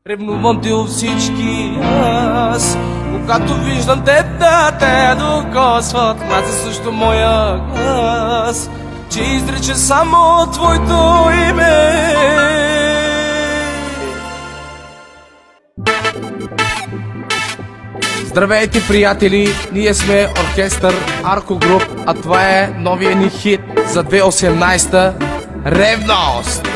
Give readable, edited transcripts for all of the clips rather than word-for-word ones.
Ревнувам те от всички аз, когато виждам те да те докосват. Мразя също моя глас, че изрича само твоето име. Здравейте, приятели! Ние сме оркестър Арко Груп, а това е новия ни хит за 2018 Ревност!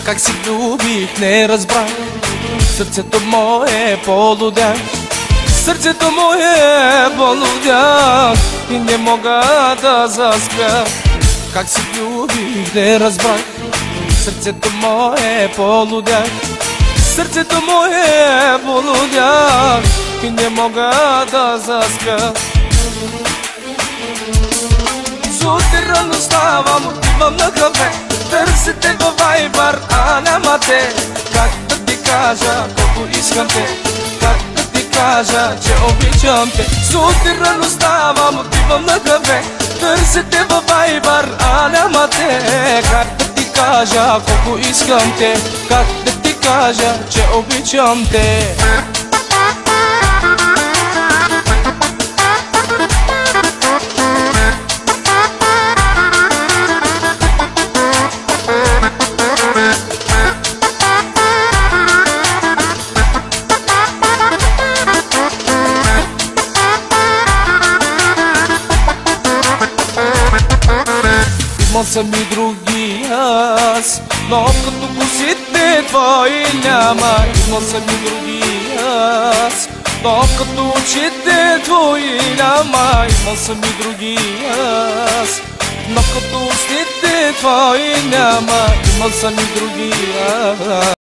Как си любих, не разбрах. Сърцето мое е полудях. Сърцето мое е полудях и не мога да заспя. Как си любих, не разбрах. Сърцето мое е полудях. Сърцето мое е полудях и не мога да заспя. Сутрин ставам, отивам на кафе. Търсите във Viber, а няма те. Как да ти кажа колко искам те? Как да ти кажа, че обичам те? Сутрин ставам, отивам на кафе. Търсите във Viber, а няма те. Как да ти кажа колко искам те? Как да ти кажа, че обичам те? Имал съм и други аз, но като косите твои няма. Имал съм и други аз, но като очите твои няма. Имал съм и други аз, но като устите твои няма. Имал съм и други аз.